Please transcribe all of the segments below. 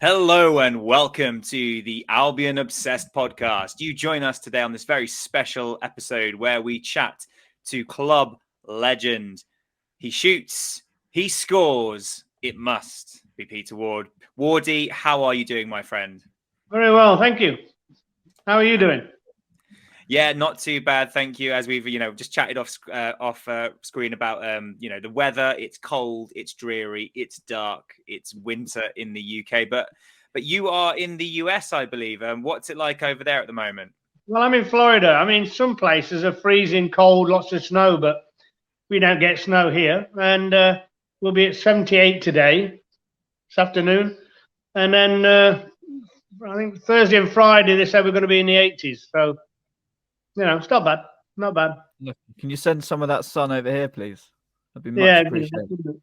Hello and welcome to the Albion Obsessed Podcast. You join us today on this very special episode where we chat to club legend. He shoots, he scores. It must be Peter Ward. Wardy, how are you doing, my friend? Very well, thank you. How are you doing? Yeah, not too bad, thank you. As we've, just chatted off screen about, the weather. It's cold, it's dreary, it's dark, it's winter in the UK. But you are in the US, I believe. What's it like over there at the moment? Well, I'm in Florida. I mean, some places are freezing cold, lots of snow, but we don't get snow here. And we'll be at 78 today, this afternoon. And then I think Thursday and Friday, they said we're going to be in the 80s. So, it's not bad. Not bad. Look, can you send some of that sun over here, please? That'd be much appreciated.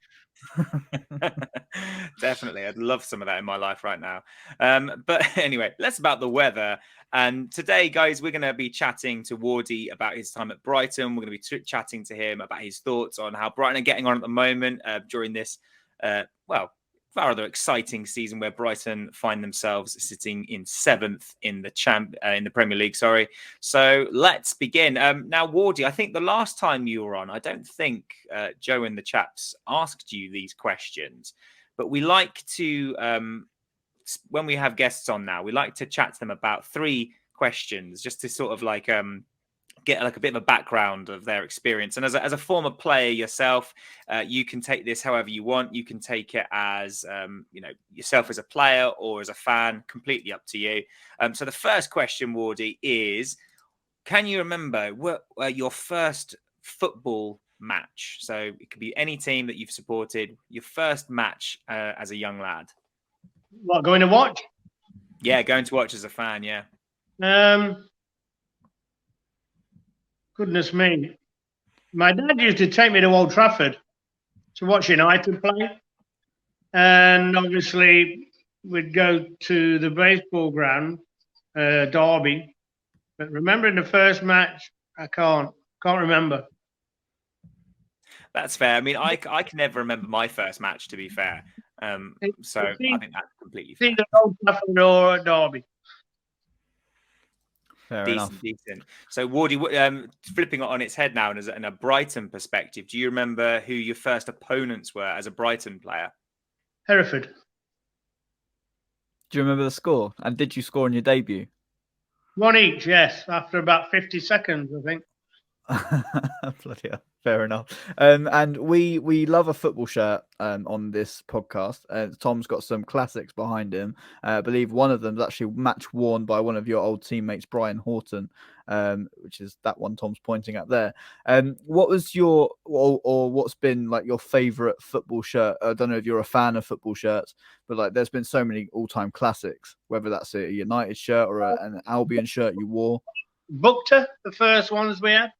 Definitely. I'd love some of that in my life right now. But anyway, less about the weather. And today, guys, we're going to be chatting to Wardy about his time at Brighton. We're going to be chatting to him about his thoughts on how Brighton are getting on at the moment during this, rather exciting season where Brighton find themselves sitting in 7th in the Premier League. Sorry. So let's begin. Now, Wardy, I think the last time you were on, I don't think Joe and the chaps asked you these questions, but we like to, when we have guests on now, we like to chat to them about 3 questions just to sort of get a bit of a background of their experience. And as a former player yourself, you can take this however you want. You can take it as, yourself as a player or as a fan, completely up to you. So the first question, Wardy, is, can you remember your first football match? So it could be any team that you've supported, your first match as a young lad. What, going to watch? Yeah, going to watch as a fan, yeah. Goodness me. My dad used to take me to Old Trafford to watch United play. And obviously, we'd go to the baseball ground, Derby. But remembering the first match, I can't remember. That's fair. I mean, I can never remember my first match, to be fair. I think that's completely fair. Either Old Trafford or Derby. Decent. So, Wardy, flipping it on its head now, and in a Brighton perspective, do you remember who your first opponents were as a Brighton player? Hereford. Do you remember the score? And did you score in your debut? 1 each, yes, after about 50 seconds, I think. Bloody hell. Fair enough. And we love a football shirt on this podcast. Tom's got some classics behind him. I believe one of them is actually match worn by one of your old teammates, Brian Horton, which is that one Tom's pointing at there. What was your or what's been like your favourite football shirt? I don't know if you're a fan of football shirts, but there's been so many all-time classics, whether that's a United shirt or an Albion shirt you wore. Bukta, the first ones we had.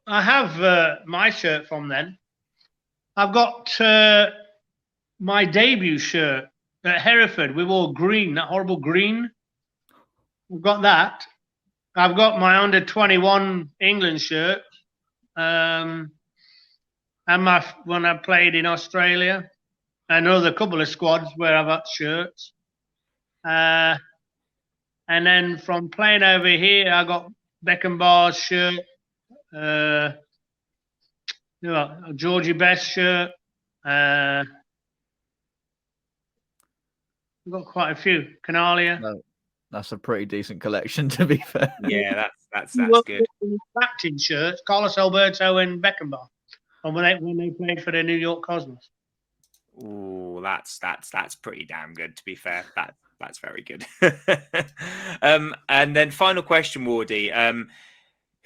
I have my shirt from then. I've got my debut shirt at Hereford. We wore green, that horrible green. We've got that. I've got my under 21 England shirt. And when I played in Australia, and another couple of squads where I've got shirts. And then from playing over here, I got Beckenbauer's shirt, Georgie Best shirt. I've got quite a few. Canalia. No, that's a pretty decent collection, to be fair. Yeah, that's good. Captain shirts, Carlos Alberto and Beckenbauer, and when they played for the New York Cosmos. Oh, that's pretty damn good, to be fair. That's very good. And then final question, Wardy.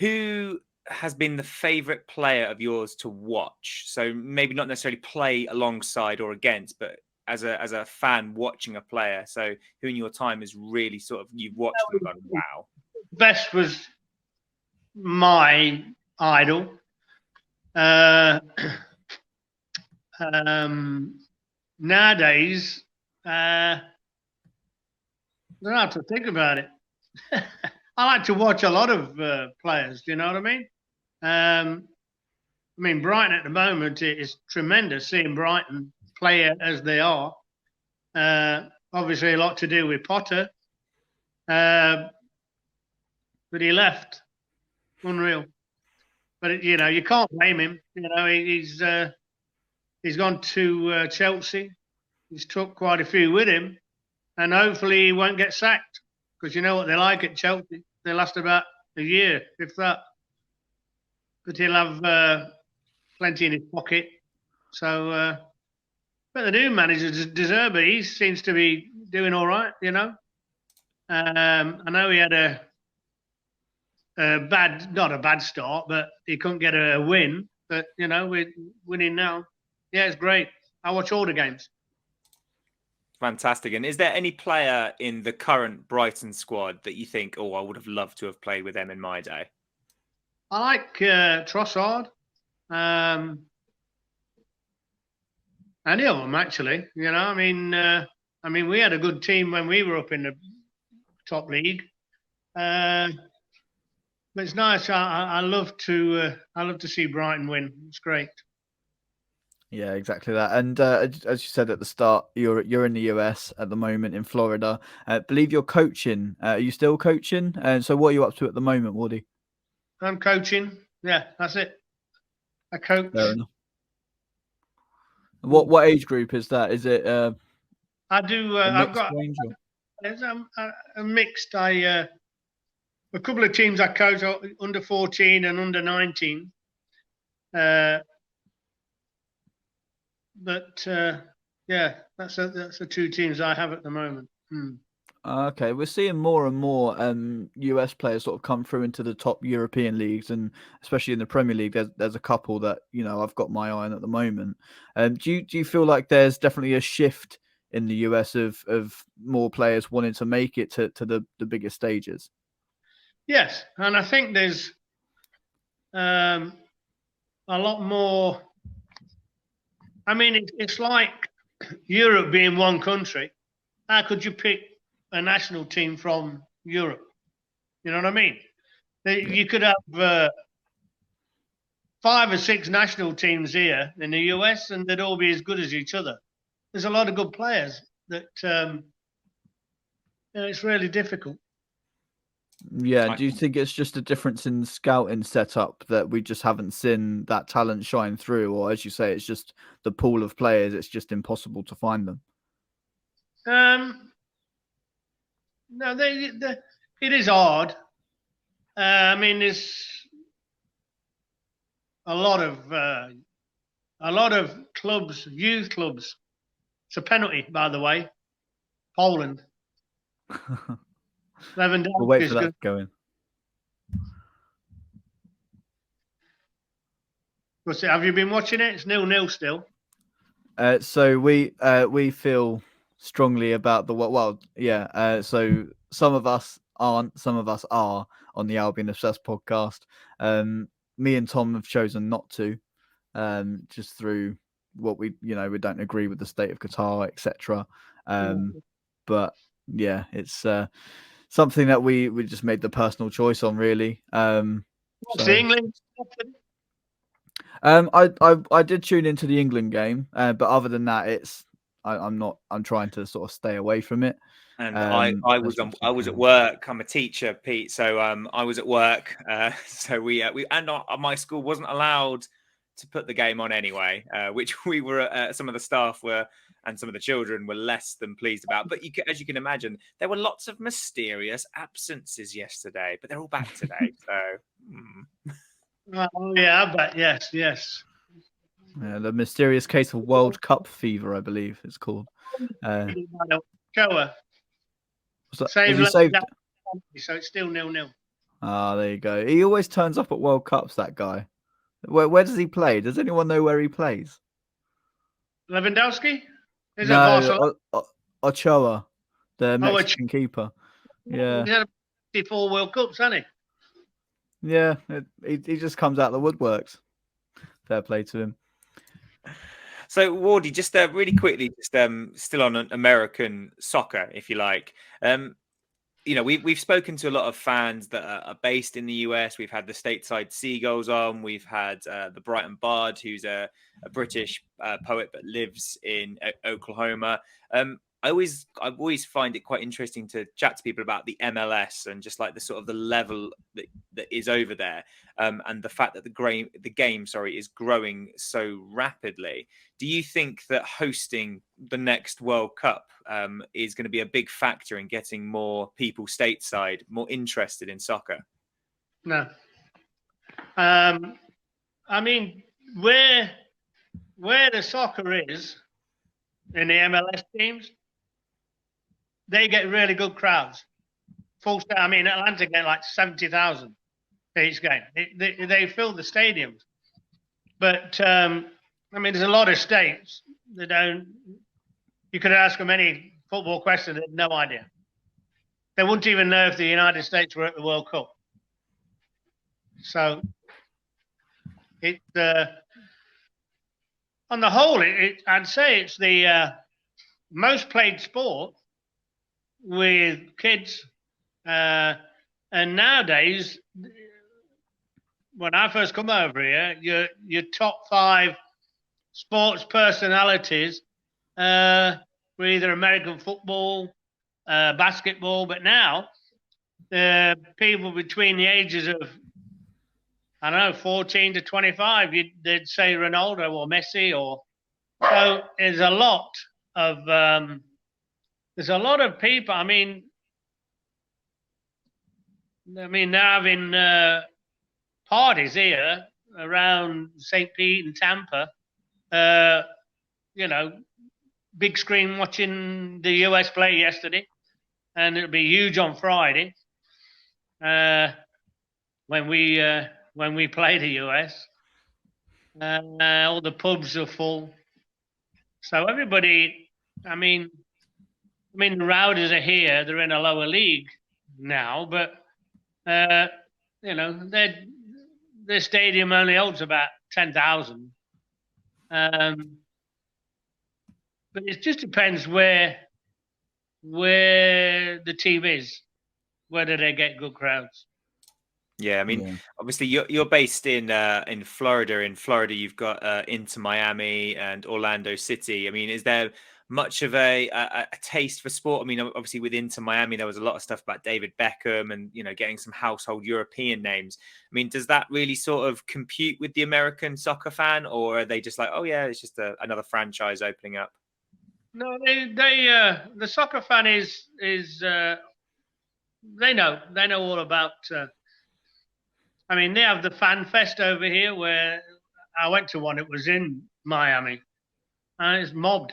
Who has been the favourite player of yours to watch? So maybe not necessarily play alongside or against, but as a fan watching a player. So who in your time is really sort of you've watched them and gone, wow. Best was my idol. Nowadays, I don't have to think about it. I like to watch a lot of players. Do you know what I mean? Brighton at the moment, it is tremendous seeing Brighton player as they are. Obviously, a lot to do with Potter, but he left. Unreal. But you can't blame him. He's gone to Chelsea. He's took quite a few with him, and hopefully he won't get sacked, because you know what they're like at Chelsea. They last about a year, if that. But he'll have plenty in his pocket. So, but the new manager, De Zerbi, he seems to be doing all right. I know he had a not a bad start, but he couldn't get a win. But we're winning now. Yeah, it's great. I watch all the games. Fantastic. And is there any player in the current Brighton squad that you think, I would have loved to have played with them in my day? I like Trossard. Any of them, actually. I mean, we had a good team when we were up in the top league. But it's nice. I love to see Brighton win. It's great. Yeah, exactly that. And as you said at the start, you're in the US at the moment, in Florida. I believe you're coaching. Are you still coaching? And so what are you up to at the moment, Wardy? I'm coaching. Yeah, that's it. I coach. Fair enough. What age group is that? Is it? I do. I've got a mixed. A couple of teams I coach under 14 and under 19. But yeah, that's the two teams I have at the moment. Okay, we're seeing more and more US players sort of come through into the top European leagues, and especially in the Premier League. There's a couple that I've got my eye on at the moment. Do you feel like there's definitely a shift in the US of more players wanting to make it to the bigger stages? Yes, and I think there's a lot more. I mean, it's like Europe being one country. How could you pick a national team from Europe? You know what I mean? You could have 5 or 6 national teams here in the US, and they'd all be as good as each other. There's a lot of good players that it's really difficult. Yeah, do you think it's just a difference in scouting setup that we just haven't seen that talent shine through, or as you say, it's just the pool of players, it's just impossible to find them? No, it is hard. I mean, there's a lot of clubs, youth clubs. It's a penalty, by the way. Poland. We'll wait for that to go in. Have you been watching it? It's 0-0 still. So we feel strongly about so some of us aren't, some of us are on the Albion Obsessed podcast. Me and Tom have chosen not to, just through what we don't agree with the state of Qatar, etc. But yeah, it's something that we just made the personal choice on, really. England? I did tune into the England game, but other than that, I'm trying to sort of stay away from it. And I was at work. I'm a teacher, Pete, so I was at work. So my school wasn't allowed to put the game on anyway, which we were some of the staff were, and some of the children were less than pleased about. But as you can imagine, there were lots of mysterious absences yesterday, but they're all back today. So. Oh yeah, I bet. Yes. Yeah, the mysterious case of World Cup fever, I believe it's called. Shower. So it's still 0-0. Ah, there you go. He always turns up at World Cups, that guy. Where does he play? Does anyone know where he plays? Lewandowski? No, Ochoa, the Mexican keeper. Yeah. He's had 54 World Cups, hasn't he? Yeah, he just comes out of the woodworks. Fair play to him. So, Wardy, just really quickly, just still on American soccer, if you like. you know, we've spoken to a lot of fans that are based in the US. We've had the Stateside Seagulls on. We've had the Brighton Bard, who's a British poet but lives in Oklahoma. I always find it quite interesting to chat to people about the MLS and just like the sort of the level that is over there, and the fact that the game is growing so rapidly. Do you think that hosting the next World Cup is going to be a big factor in getting more people stateside more interested in soccer? No. I mean, where the soccer is in the MLS teams, they get really good crowds. Full. I mean, Atlanta get like 70,000 each game. They fill the stadiums. But I mean, there's a lot of states that don't. You could ask them any football question, they have no idea. They wouldn't even know if the United States were at the World Cup. So, on the whole, I'd say it's the most played sport with kids. And nowadays, when I first come over here, your top 5 sports personalities were either American football, basketball, but now people between the ages of, I don't know, 14 to 25, they'd say Ronaldo or Messi, or so. There's a lot of people. I mean, they're having parties here around St. Pete and Tampa. You know, big screen watching the US play yesterday, and it'll be huge on Friday when we play the US. All the pubs are full, so everybody. I mean, the Rowdies are here. They're in a lower league now, but you know, their stadium only holds about 10,000. But it just depends where the team is, whether they get good crowds. Yeah, I mean, obviously you're based in Florida. In Florida, you've got Inter Miami and Orlando City. I mean, is there much of a taste for sport? I mean, obviously with Inter Miami, there was a lot of stuff about David Beckham and, you know, getting some household European names. I mean, does that really sort of compute with the American soccer fan, or are they just like, oh yeah, it's just another franchise opening up? No, the soccer fan is they know all about. I mean, they have the Fan Fest over here where I went to one. It was in Miami, and it's mobbed.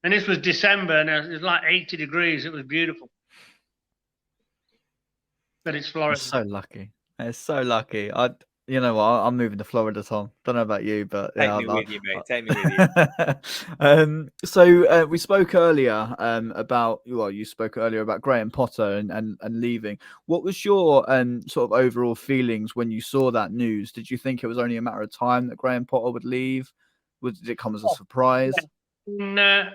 And this was December, and it was like 80 degrees. It was beautiful. But it's Florida. It's so lucky. It's so lucky. You know what? I'm moving to Florida, Tom. Don't know about you, but take me with you, mate. Take me with you. So we spoke earlier about. Well, you spoke earlier about Graham Potter and leaving. What was your sort of overall feelings when you saw that news? Did you think it was only a matter of time that Graham Potter would leave? Did it come as a surprise? No.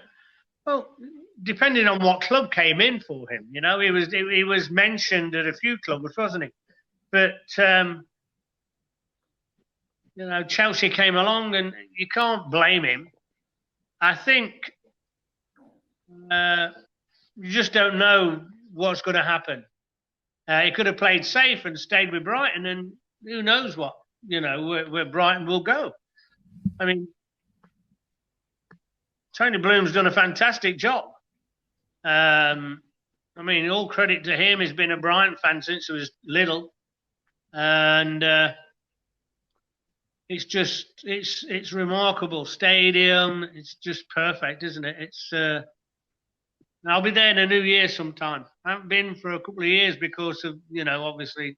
Well, depending on what club came in for him, you know, he was mentioned at a few clubs, wasn't he? But you know, Chelsea came along, and you can't blame him. I think you just don't know what's going to happen. He could have played safe and stayed with Brighton, and who knows what, you know, where Brighton will go. I mean, Tony Bloom's done a fantastic job. I mean, all credit to him. He's been a Brighton fan since he was little, and it's remarkable stadium. It's just perfect, isn't it? It's I'll be there in the new year sometime. I haven't been for a couple of years because of, you know, obviously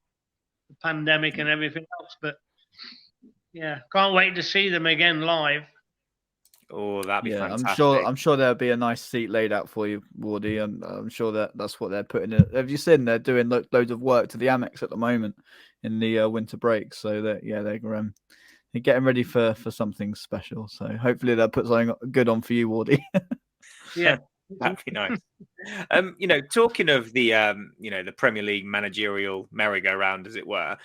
the pandemic and everything else. But yeah, can't wait to see them again live. Oh, that'd be fantastic. I'm sure there'll be a nice seat laid out for you, Wardy, and I'm sure that's what they're putting in. Have you seen they're doing loads of work to the Amex at the moment in the winter break? So they're getting ready for something special. So hopefully they'll put something good on for you, Wardy. Yeah. That'd be nice. Talking of the the Premier League managerial merry-go-round, as it were,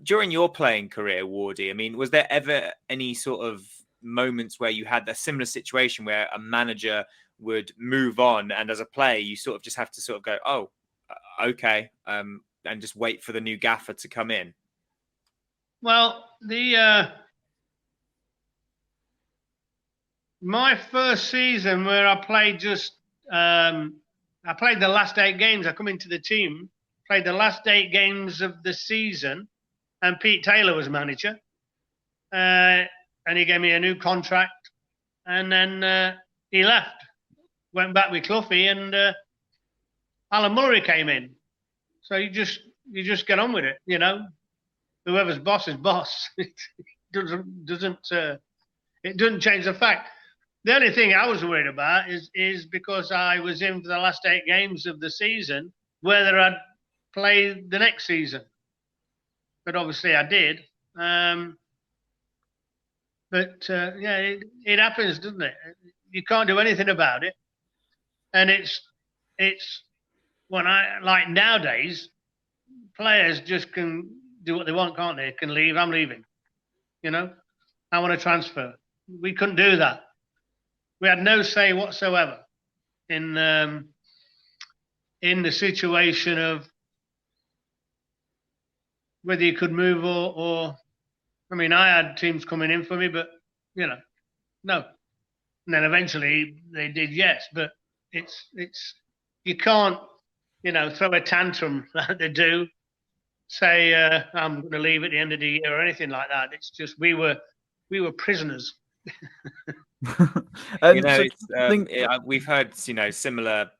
during your playing career, Wardy, I mean, was there ever any sort of moments where you had a similar situation where a manager would move on, and as a player, you sort of just have to sort of go, oh, okay, and just wait for the new gaffer to come in? Well, my first season where I played I played the last 8 games. I come into the team, played the last 8 games of the season, and Pete Taylor was manager. And he gave me a new contract, and then he left, went back with Cloughie, and Alan Mullery came in. So you just get on with it, Whoever's boss is boss. It doesn't change the fact. The only thing I was worried about is because I was in for the last 8 games of the season, whether I'd play the next season. But obviously I did. It happens, doesn't it? You can't do anything about it. And it's when like nowadays, players just can do what they want, can't they? Can leave. I'm leaving. I want to transfer. We couldn't do that. We had no say whatsoever in the situation of whether you could move or. I mean, I had teams coming in for me, but no. And then eventually they did yes, but it's you can't throw a tantrum like they do. Say I'm going to leave at the end of the year or anything like that. It's just we were prisoners. We've heard similar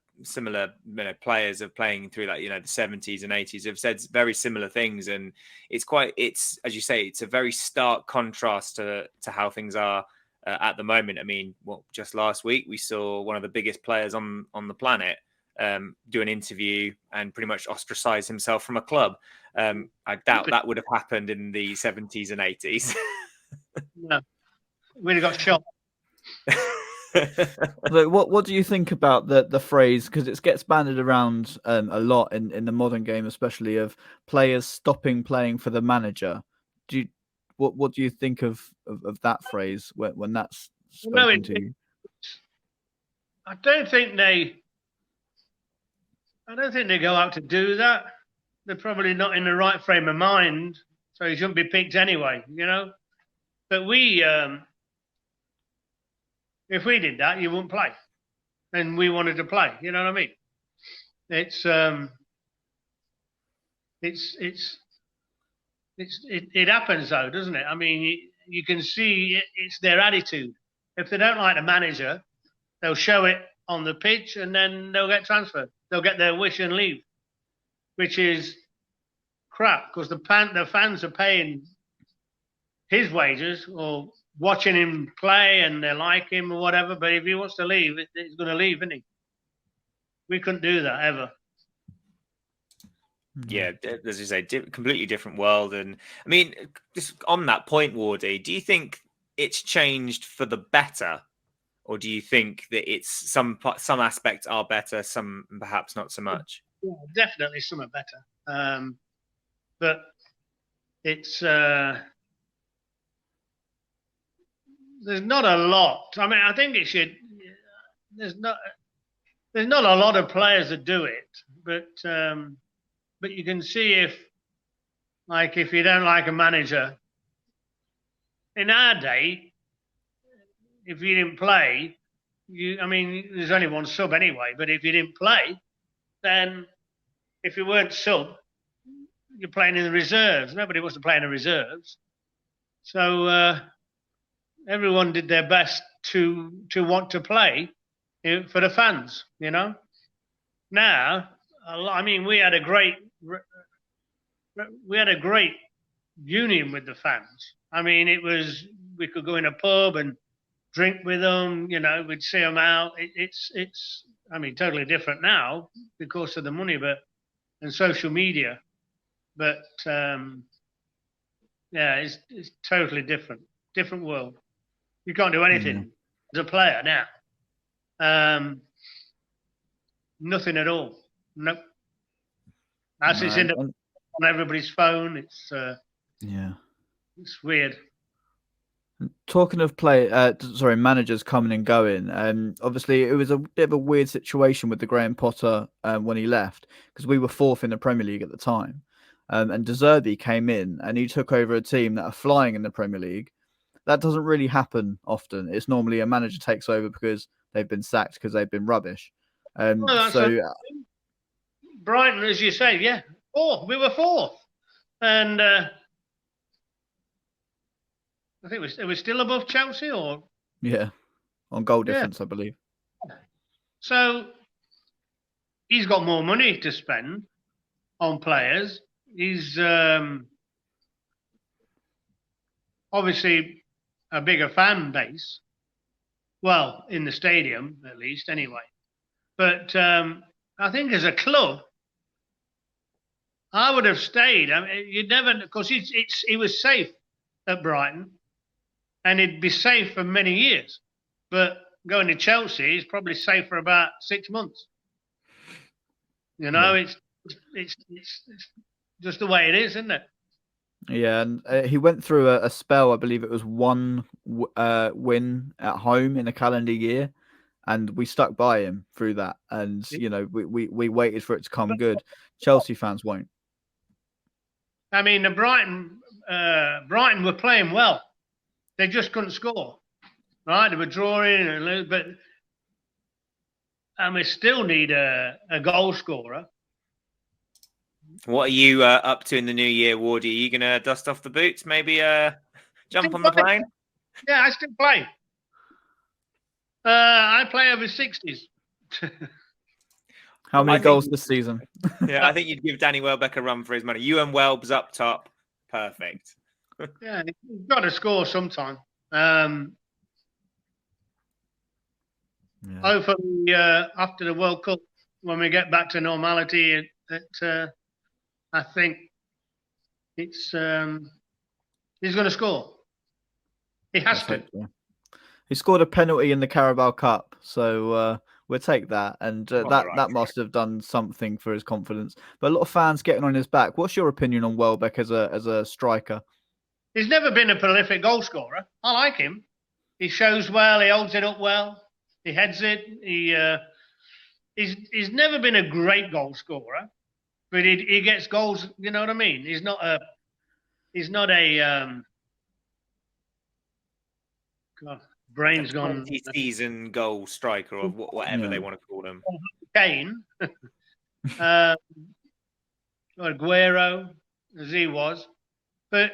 players of playing through the 70s and 80s have said very similar things, and it's as you say, it's a very stark contrast to how things are at the moment. I mean, just last week we saw one of the biggest players on the planet do an interview and pretty much ostracize himself from a club. I doubt that would have happened in the 70s and 80s. No, we'd have got shot. What do you think about the phrase, because it gets bandied around a lot in the modern game, especially, of players stopping playing for the manager? What do you think of that phrase when that's spoken to you? I don't think they go out to do that. They're probably not in the right frame of mind, so he shouldn't be picked anyway, But we, if we did that, you wouldn't play, and we wanted to play. You know what I mean? It happens though, doesn't it? I mean, you can see it's their attitude. If they don't like the manager, they'll show it on the pitch, and then they'll get transferred. They'll get their wish and leave, which is crap, because the fans are paying his wages or watching him play, and they like him or whatever. But if he wants to leave, he's going to leave, isn't he? We couldn't do that ever. Yeah, as you say, completely different world. And I mean, just on that point, Wardy, do you think it's changed for the better, or do you think that it's some aspects are better, some perhaps not so much? Yeah, definitely some are better, but it's there's not a lot. I mean, I think it should. There's not a lot of players that do it, but you can see if you don't like a manager. In our day, if you didn't play, there's only one sub anyway. But if you didn't play, then if you weren't sub, you're playing in the reserves. Nobody wants to play in the reserves, so everyone did their best to want to play for the fans. Now, we had a great union with the fans. I mean, we could go in a pub and drink with them. We'd see them out. It's totally different now because of the money, and social media. But it's totally different world. You can't do anything as a player now. nothing at all. Nope. As it's No, on everybody's phone, it's weird. Talking of managers coming and going. Obviously, it was a bit of a weird situation with the Graham Potter when he left, because we were 4th in the Premier League at the time, and De Zerbi came in and he took over a team that are flying in the Premier League. That doesn't really happen often. It's normally a manager takes over because they've been sacked because they've been rubbish. Brighton, as you say, yeah, 4th. We were 4th, and I think it was still above Chelsea, or on goal difference, I believe. So he's got more money to spend on players. He's obviously a bigger fan base. Well, in the stadium, at least, anyway. But I think as a club, I would have stayed. I mean, you'd never, because he was safe at Brighton, and he'd be safe for many years. But going to Chelsea, he's probably safe for about 6 months. It's just the way it is, isn't it? Yeah, and he went through a spell. I believe it was 1 win at home in a calendar year, and we stuck by him through that. And we waited for it to come good. Chelsea fans won't. I mean, the Brighton were playing well. They just couldn't score. Right? They were drawing, but we still need a goal scorer. What are you up to in the new year, Wardy? Are you going to dust off the boots? Maybe jump on the plane? Yeah, I still play. I play over 60s. How many goals this season? Yeah, I think you'd give Danny Welbeck a run for his money. You and Welbs up top. Perfect. Yeah, you've got to score sometime. Hopefully, after the World Cup, when we get back to normality, I think he's going to score. He has to. He scored a penalty in the Carabao Cup, so we'll take that. And that must have done something for his confidence. But a lot of fans getting on his back. What's your opinion on Welbeck as a striker? He's never been a prolific goal scorer. I like him. He shows well. He holds it up well. He heads it. He's never been a great goal scorer, but he gets goals. You know what I mean? He's not a brain's gone. Season goal striker or whatever they want to call him. Kane, Aguero, as he was, but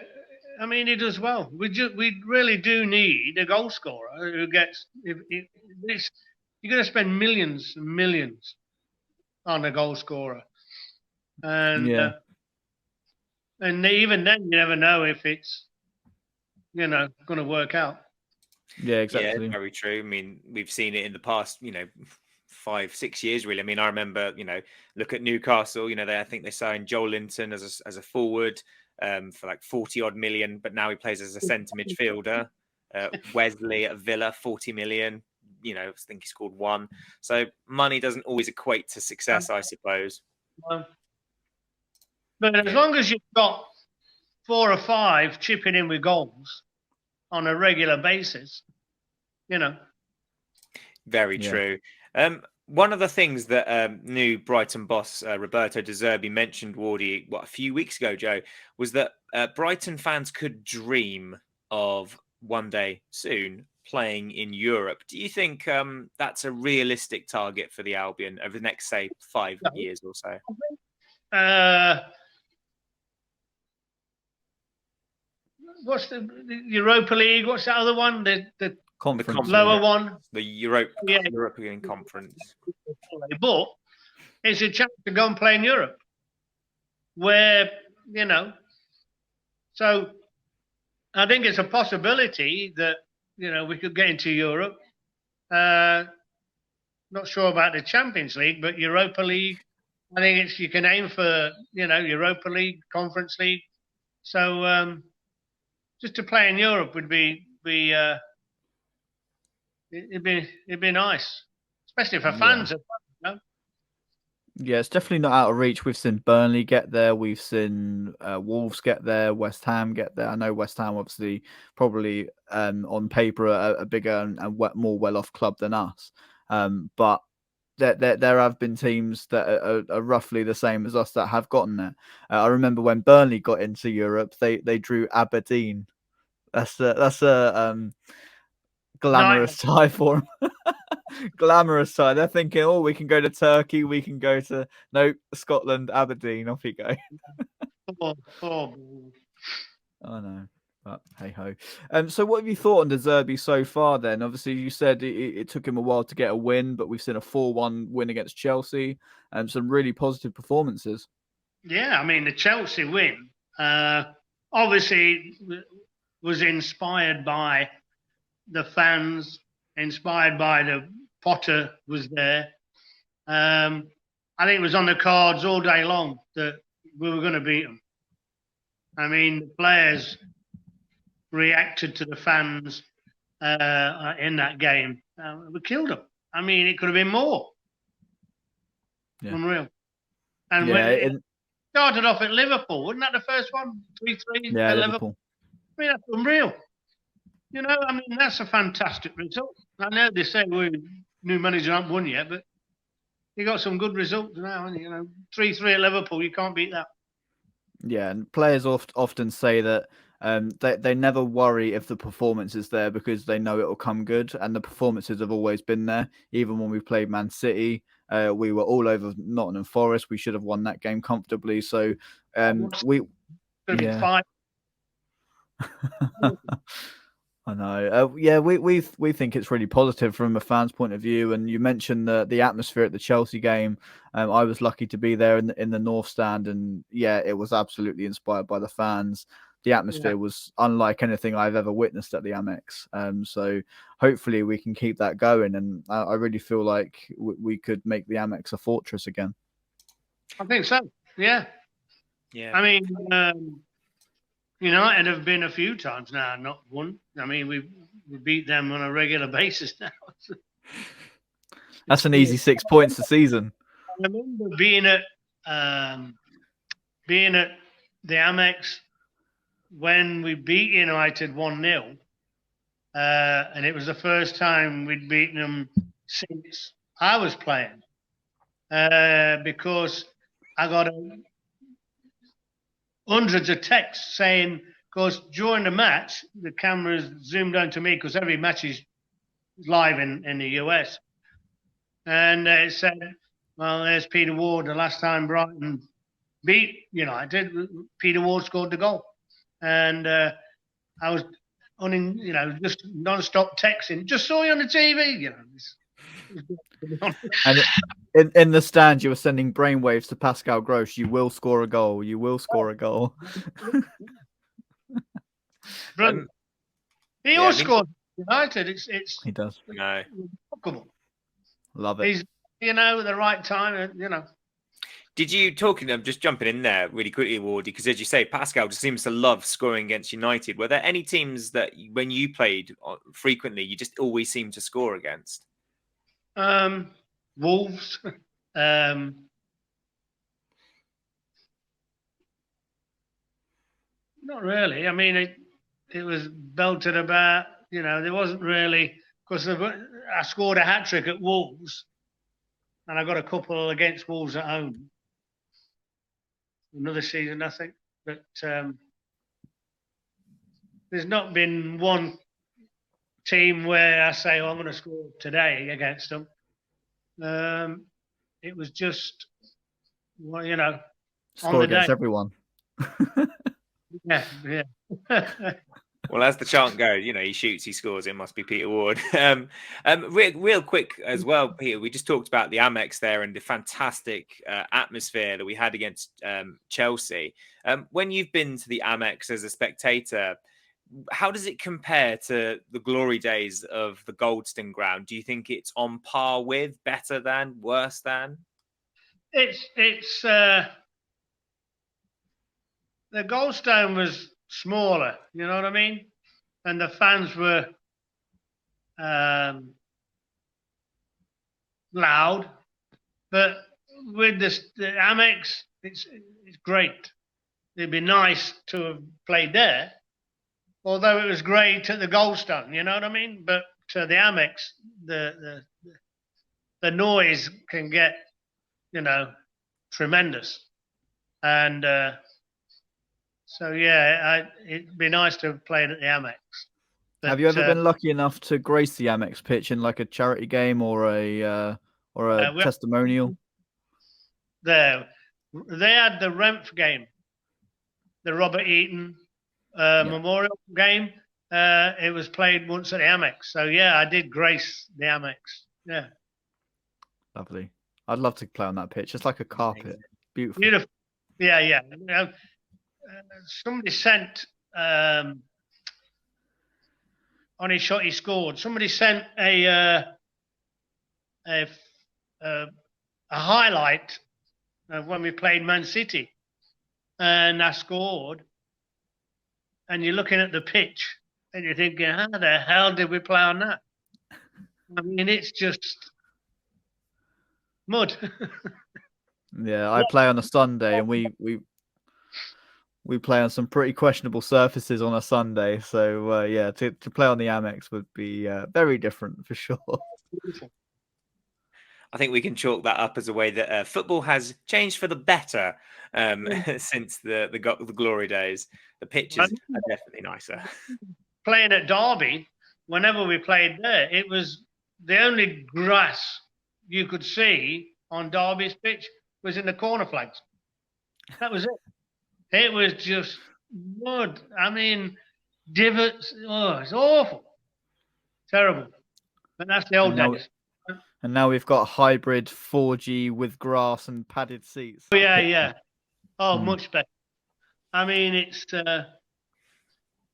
I mean he does well. We really do need a goal scorer who gets. You're going to spend millions and millions on a goal scorer, and even then you never know if it's going to work out. Yeah, exactly. Yeah, very true. I mean, we've seen it in the past, 5-6 years, really. I mean, I remember, look at Newcastle. I think they signed Joel Linton as a forward for like 40 odd million, but now he plays as a centre midfielder. Wesley at Villa, 40 million. I think he scored 1. So money doesn't always equate to success, I suppose. But as long as you've got 4 or 5 chipping in with goals on a regular basis, Very true. One of the things that new Brighton boss Roberto De Zerbi mentioned, Wardy, a few weeks ago, Joe, was that Brighton fans could dream of one day soon playing in Europe. Do you think that's a realistic target for the Albion over the next, say, 5 years or so? What's the Europa League? What's that other one? The conference, lower one. The European Conference. But it's a chance to go and play in Europe, where So I think it's a possibility that we could get into Europe. Not sure about the Champions League, but Europa League. I think you can aim for Europa League, Conference League. So just to play in Europe would be it'd be nice, especially for fans. Yeah, it's definitely not out of reach. We've seen Burnley get there. We've seen Wolves get there. West Ham get there. I know West Ham obviously probably on paper a bigger and more well-off club than us. But there have been teams that are roughly the same as us that have gotten there. I remember when Burnley got into Europe, they drew Aberdeen. That's a glamorous tie for them. Glamorous tie. They're thinking, oh, we can go to Turkey, we can go to Scotland, Aberdeen. Off you go. Oh. I know, but hey ho. So what have you thought on De Zerbi so far? Then, obviously, you said it took him a while to get a win, but we've seen a 4-1 win against Chelsea, and some really positive performances. Yeah, I mean the Chelsea win obviously was inspired by the fans, inspired by the Potter was there. I think it was on the cards all day long that we were going to beat them. I mean, the players reacted to the fans in that game. We killed them. I mean, it could have been more. Yeah. Unreal. And Yeah, when it started off at Liverpool, wasn't that the first one? 3-3 yeah, at Liverpool. I mean, that's unreal. You know, I mean, that's a fantastic result. I know they say new manager haven't won yet, but you got some good results now, haven't you? You know, 3-3 at Liverpool, you can't beat that. Yeah, and players often say that they never worry if the performance is there because they know it will come good, and the performances have always been there. Even when we played Man City, we were all over Nottingham Forest. We should have won that game comfortably. So we yeah. I know. Yeah, we think it's really positive from a fan's point of view. And you mentioned the atmosphere at the Chelsea game. I was lucky to be there in the North Stand, and yeah, it was absolutely inspired by the fans. The atmosphere was unlike anything I've ever witnessed at the Amex. So hopefully we can keep that going, and I really feel like we could make the Amex a fortress again. I think so. Yeah. Yeah. I mean, United have been a few times now, not one. I mean, we beat them on a regular basis now. That's an easy 6 points a season. I remember being at the Amex when we beat United 1-0, and it was the first time we'd beaten them since I was playing, because I got hundreds of texts saying, because during the match, the cameras zoomed onto me because every match is live in the US. And it said, well, there's Peter Ward. The last time Brighton beat United, Peter Ward scored the goal. And I was just non-stop texting. Just saw you on the TV, And in the stand, you were sending brainwaves to Pascal Gross. You will score a goal. You will score a goal. He also scored United. It's he does. No. Remarkable. Love it. He's at the right time. Did you I'm just jumping in there really quickly, Wardy, because as you say, Pascal just seems to love scoring against United. Were there any teams that when you played frequently, you just always seemed to score against? Wolves. Not really. I mean, it was belted about. There wasn't really, because I scored a hat-trick at Wolves, and I got a couple against Wolves at home. Another season, I think. But there's not been one team where I say, I'm going to score today against them. It was just, score on the against day. Everyone. Yeah. Well, as the chant goes, he shoots, he scores. It must be Peter Ward. Real quick as well, Peter. We just talked about the Amex there and the fantastic atmosphere that we had against Chelsea. When you've been to the Amex as a spectator, how does it compare to the glory days of the Goldstone ground? Do you think it's on par with, better than, worse than? It's the Goldstone was smaller, you know what I mean? And the fans were loud, but with the Amex, it's great. It'd be nice to have played there, although it was great at the Goldstone. You know what I mean? But the Amex, the noise can get, tremendous, and so yeah, it'd be nice to have played at the Amex. But, have you ever been lucky enough to grace the Amex pitch in like a charity game or a testimonial? They had the Renf game, the Robert Eaton Memorial game. It was played once at the Amex, so yeah, I did grace the Amex. Yeah, lovely. I'd love to play on that pitch. It's like a carpet. Beautiful. Beautiful. Yeah. Somebody sent on his shot he scored. Somebody sent a highlight of when we played Man City, and I scored. And you're looking at the pitch, and you're thinking, how the hell did we play on that? I mean, it's just mud. Yeah, I play on a Sunday, and we play on some pretty questionable surfaces on a Sunday. So yeah, to play on the Amex would be very different for sure. I think we can chalk that up as a way that football has changed for the better since the glory days. The pitches are definitely nicer. Playing at Derby, whenever we played there, it was the only grass you could see on Derby's pitch was in the corner flags. That was it. It was just mud. I mean, divots. Oh, it's awful. Terrible. But that's the old days. And now we've got hybrid 4G with grass and padded seats. Oh, yeah. Oh, much better. I mean, it's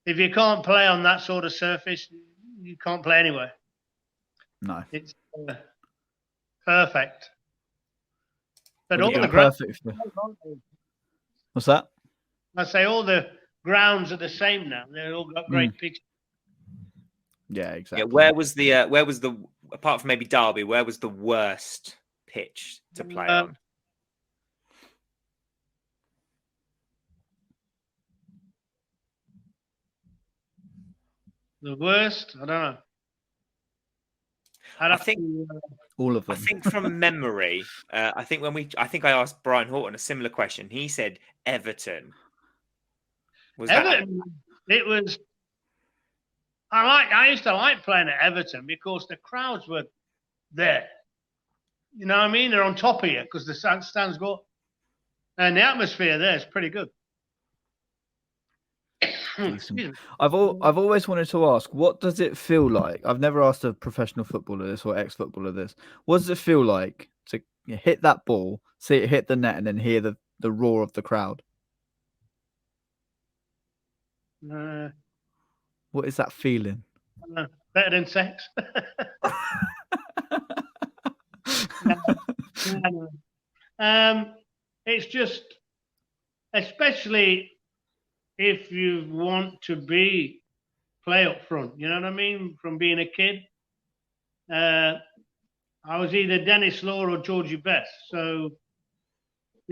if you can't play on that sort of surface, you can't play anywhere. No. It's perfect. But all the perfect. What's that? I say all the grounds are the same now. They've all got great pitches. Yeah, exactly. Yeah, where was the apart from maybe Derby, where was the worst pitch to play on? The worst? I don't know. I think all of them. I think from memory, I think I asked Brian Horton a similar question. He said Everton. Was Everton? It was. I used to like playing at Everton because the crowds were there. You know what I mean? They're on top of you because the stands go up. And the atmosphere there is pretty good. I've always wanted to ask, what does it feel like? I've never asked a professional footballer this or ex-footballer this. What does it feel like to hit that ball, see it hit the net, and then hear the roar of the crowd? What is that feeling? Better than sex. It's just, especially if you want to play up front, you know what I mean? From being a kid, I was either Dennis Law or Georgie Best, so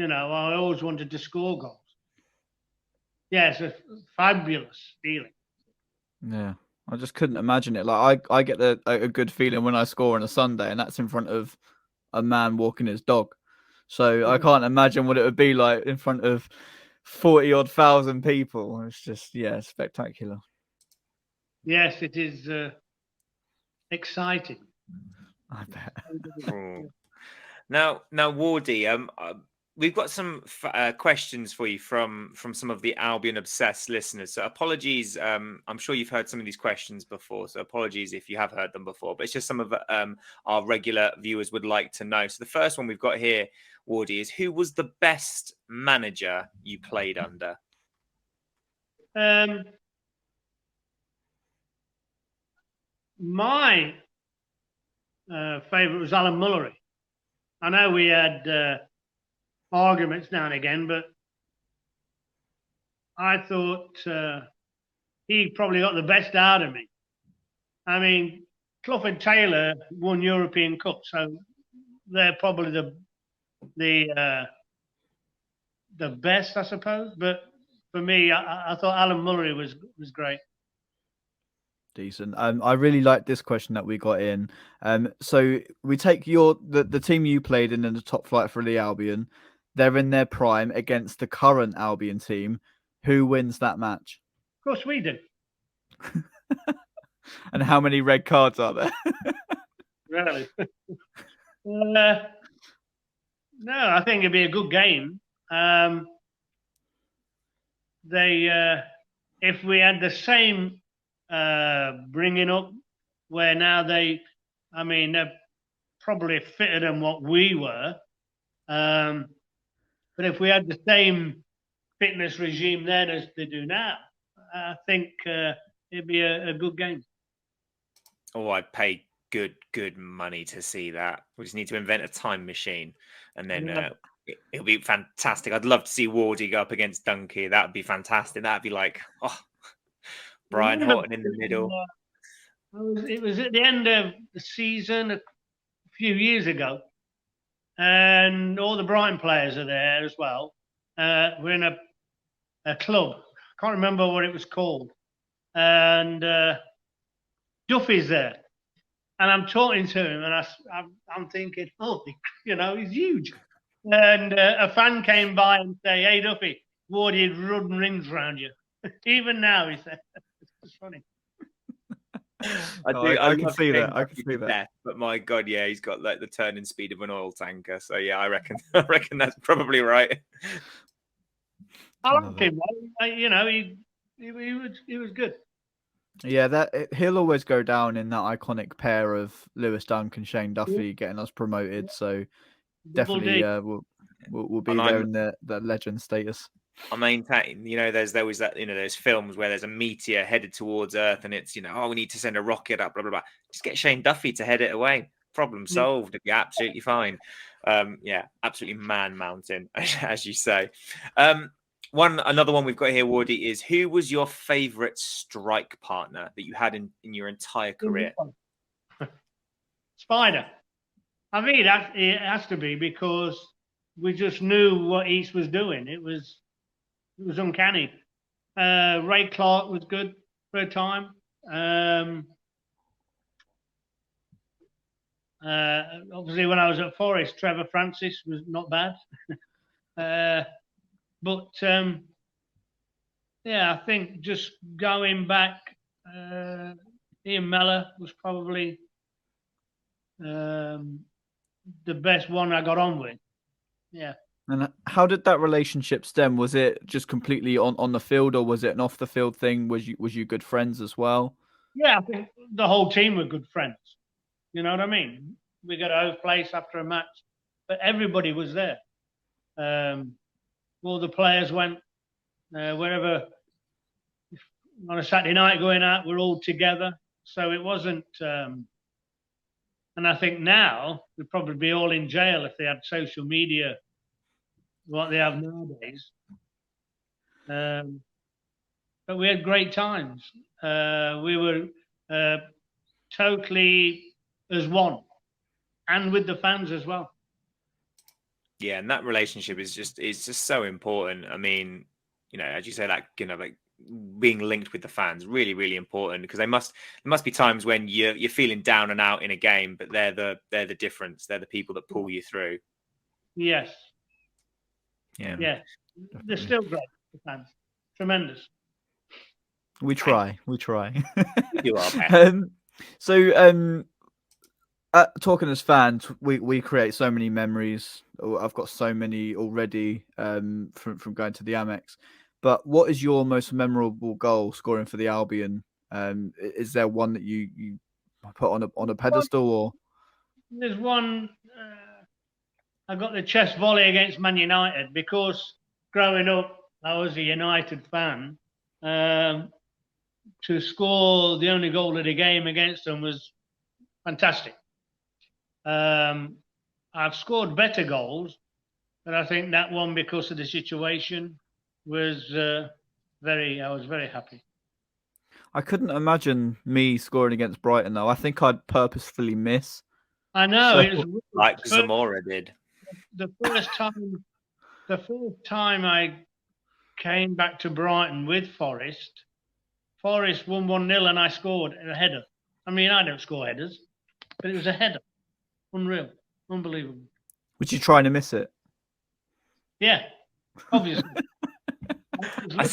I always wanted to score goals. Yeah, it's a fabulous feeling. Yeah, I just couldn't imagine it. Like I get a good feeling when I score on a Sunday, and that's in front of a man walking his dog. So I can't imagine what it would be like in front of 40-odd thousand people. It's just, spectacular. Yes, it is exciting. I bet. Now, Wardy, we've got some questions for you from some of the Albion Obsessed listeners. So apologies. I'm sure you've heard some of these questions before. So apologies if you have heard them before. But it's just some of our regular viewers would like to know. So the first one we've got here, Wardy, is who was the best manager you played under? My favourite was Alan Mullery. I know we had arguments now and again, but I thought he probably got the best out of me. I mean, Clough and Taylor won European Cup, so they're probably the best, I suppose. But for me, I thought Alan Mullery was great. Decent. I really like this question that we got in. So we take the team you played in the top flight for the Albion. They're in their prime against the current Albion team. Who wins that match? Of course, we do. And how many red cards are there? Really? No, I think it'd be a good game. If we had the same bringing up, where now they're probably fitter than what we were. But if we had the same fitness regime then as they do now, I think it'd be a good game. Oh, I'd pay good money to see that. We just need to invent a time machine, and then it'll be fantastic. I'd love to see Wardy go up against Dunkey. That would be fantastic. That'd be like, Brian Horton in the middle. It was at the end of the season a few years ago, and all the Brighton players are there as well. We're in a club. I can't remember what it was called. And Duffy's there. And I'm talking to him, and I'm thinking, he's huge. And a fan came by and say, "Hey, Duffy, Wardy's running rings around you." Even now, he said, "It's funny." I can see that. I can see that. But my God, yeah, he's got like the turning speed of an oil tanker. So yeah, I reckon that's probably right. I like him. He was good. Yeah, he'll always go down in that iconic pair of Lewis Dunk and Shane Duffy getting us promoted. So definitely, we'll be there in the legend status. I maintain, there's always that, there's films where there's a meteor headed towards Earth, and it's, we need to send a rocket up, blah blah blah. Just get Shane Duffy to head it away. Problem solved. It'd be absolutely fine. Absolutely man mountain, as you say. Another one we've got here, Wardy, is who was your favourite strike partner that you had in your entire career? Spider. I mean, it has to be, because we just knew what East was doing. It was uncanny. Ray Clark was good for a time. Obviously, when I was at Forest, Trevor Francis was not bad. But I think just going back, Ian Mellor was probably the best one I got on with. Yeah. And how did that relationship stem? Was it just completely on the field, or was it an off the field thing? Was you good friends as well? Yeah, I think the whole team were good friends. You know what I mean? We got a Hove place after a match, but everybody was there. All the players went wherever on a Saturday night going out. We're all together, so it wasn't. And I think now we'd probably be all in jail if they had social media, what they have nowadays. But we had great times. We were totally as one, and with the fans as well. Yeah, and that relationship is just so important. I mean, as you say, like being linked with the fans, really, really important, because there must be times when you're feeling down and out in a game, but they're the difference. They're the people that pull you through. Yes. Yeah. Yeah. They're still great, the fans. Tremendous. We try. We do our best. Talking as fans, we create so many memories. I've got so many already from going to the Amex. But what is your most memorable goal scoring for the Albion? Is there one that you put on a pedestal, or? There's one. I got the chest volley against Man United, because growing up I was a United fan. To score the only goal of the game against them was fantastic. I've scored better goals, but I think that one, because of the situation, was I was very happy. I couldn't imagine me scoring against Brighton, though. I think I'd purposefully miss. I know. Like Zamora did. the first time I came back to Brighton with Forest won 1-0 and I scored a header. I mean, I don't score headers, but it was a header. Unreal. Unbelievable. Was you trying to miss it? Yeah, obviously. I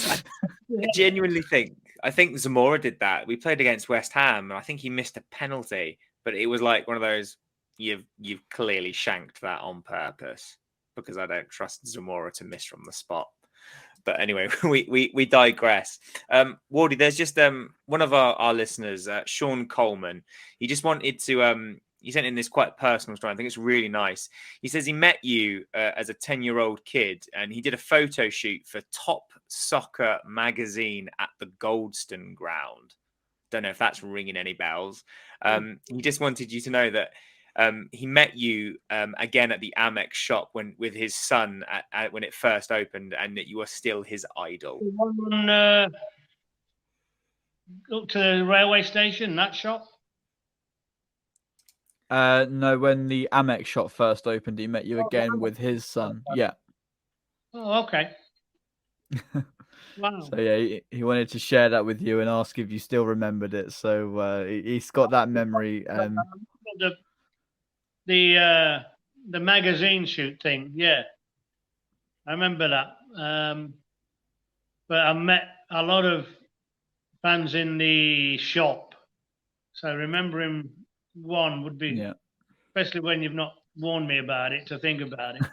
genuinely think Zamora did that. We played against West Ham, and I think he missed a penalty, but it was like one of those you've clearly shanked that on purpose, because I don't trust Zamora to miss from the spot. But anyway, we digress. Wardy, there's just one of our listeners, Sean Coleman. He just wanted to he sent in this quite personal story. I think it's really nice. He says he met you as a 10-year-old kid, and he did a photo shoot for Top Soccer magazine at the Goldstone ground. Don't know if that's ringing any bells. He just wanted you to know that he met you again at the Amex shop with his son when it first opened, and that you are still his idol. The one on, up to the railway station, that shop? No, when the Amex shop first opened, he met you again with his son. Yeah. Oh, okay. Wow. So yeah, he wanted to share that with you and ask if you still remembered it. So he's got that memory. The magazine shoot thing, yeah, I remember that. But I met a lot of fans in the shop, so remembering one would be, especially when you've not warned me about it, to think about it.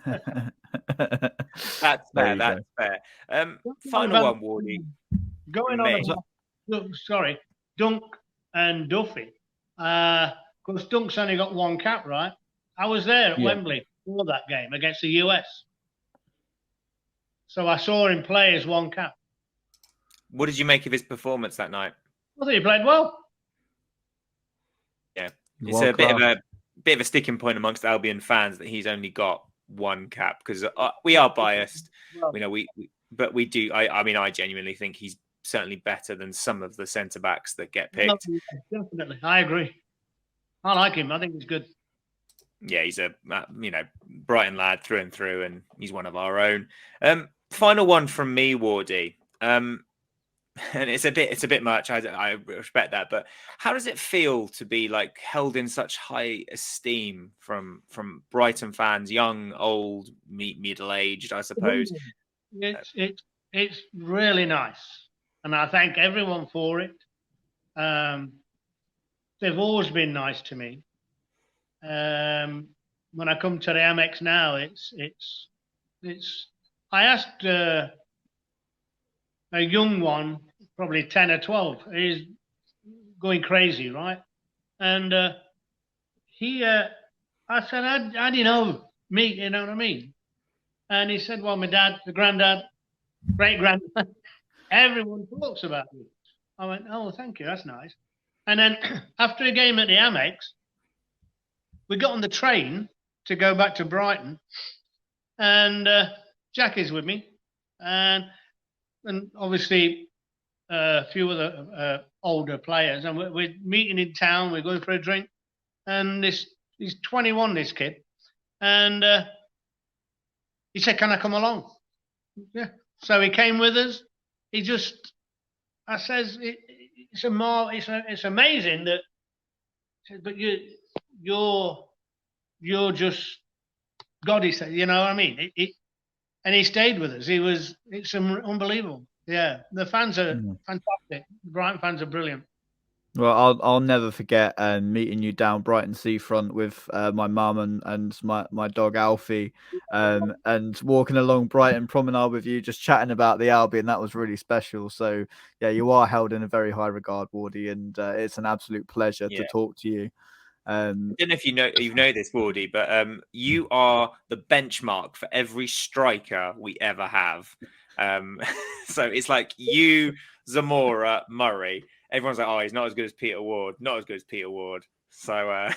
That's fair. That's fair. Final one, Wardy. Going on. Sorry, Dunk and Duffy. Because Dunk's only got one cap, right? I was there at Wembley for that game against the US. So I saw him play as one cap. What did you make of his performance that night? I thought he played well. Yeah. It's a bit of a sticking point amongst Albion fans that he's only got one cap, because we are biased. But we do. I mean, I genuinely think he's certainly better than some of the centre backs that get picked. No, definitely, I agree. I like him. I think he's good. Yeah, he's a Brighton lad through and through, and he's one of our own. Final one from me, Wardy. And it's a bit much. I respect that, but how does it feel to be like held in such high esteem from Brighton fans, young, old, middle-aged, I suppose? It's really nice, and I thank everyone for it. They've always been nice to me. When I come to the Amex now, it's. I asked a young one, probably 10 or 12, he's going crazy, right? And I said, how do you know me? You know what I mean? And he said, well, my dad, the granddad, great-granddad, everyone talks about me. I went, oh, thank you, that's nice. And then after a game at the Amex, we got on the train to go back to Brighton, and Jack is with me, and obviously a few of the older players, and we're meeting in town. We're going for a drink, and he's 21, this kid, and he said, "Can I come along?" Yeah, so he came with us. I says, it's amazing that, but you're just God. He said, you know what I mean? And he stayed with us. It's unbelievable. Yeah, the fans are fantastic. The Brighton fans are brilliant. Well, I'll never forget meeting you down Brighton seafront with my mum and my dog Alfie, and walking along Brighton Promenade with you, just chatting about the Albion. That was really special. So yeah, you are held in a very high regard, Wardy, and it's an absolute pleasure to talk to you. I don't know if you know this, Wardy, but you are the benchmark for every striker we ever have. So it's like you, Zamora, Murray. Everyone's like, oh, he's not as good as Peter Ward. Not as good as Peter Ward. So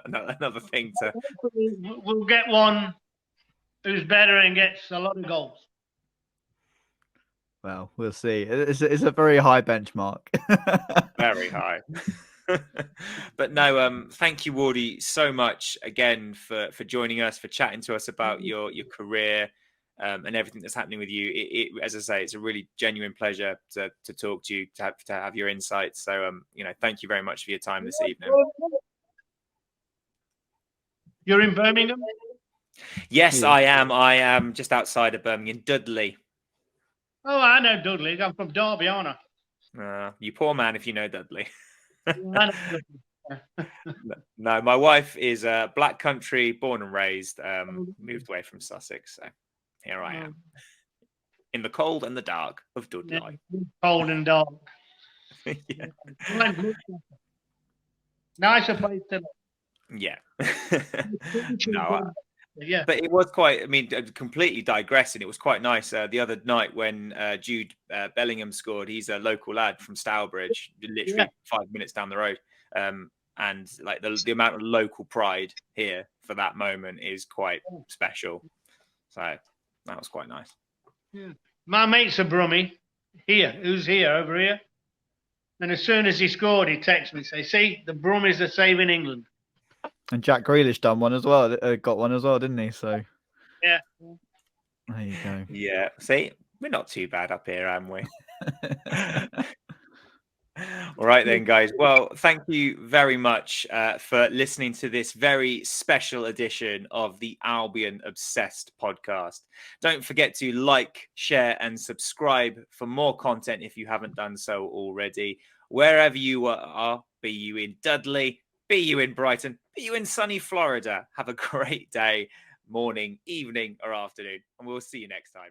another thing to... We'll get one who's better and gets a lot of goals. Well, we'll see. It's a very high benchmark. Very high. But no, thank you, Wardy, so much again for joining us, for chatting to us about your career and everything that's happening with you. As I say, it's a really genuine pleasure to talk to you, to have your insights. So, thank you very much for your time this evening. You're in Birmingham? Yes, I am. I am just outside of Birmingham, Dudley. Oh, I know Dudley. I'm from Derby, aren't I? You poor man if you know Dudley. I know Dudley. No, my wife is Black Country, born and raised, moved away from Sussex. So here I am in the cold and the dark of Dudley. Cold and dark. Yeah. Nicer place to live. Yeah. No, yeah. But it was quite, completely digressing. It was quite nice the other night when Jude Bellingham scored. He's a local lad from Stourbridge, literally 5 minutes down the road. And like the amount of local pride here for that moment is quite special. So that was quite nice. Yeah. My mate's a Brummie who's here, over here. And as soon as he scored, he texted me, say, see, the Brummies are saving England. And Jack Grealish done one as well. Got one as well, didn't he? So yeah, there you go. Yeah, see, we're not too bad up here, am we? All right then, guys. Well, thank you very much for listening to this very special edition of the Albion Obsessed podcast. Don't forget to like, share, and subscribe for more content if you haven't done so already. Wherever you are, be you in Dudley, be you in Brighton, be you in sunny Florida, have a great day, morning, evening, or afternoon, and we'll see you next time.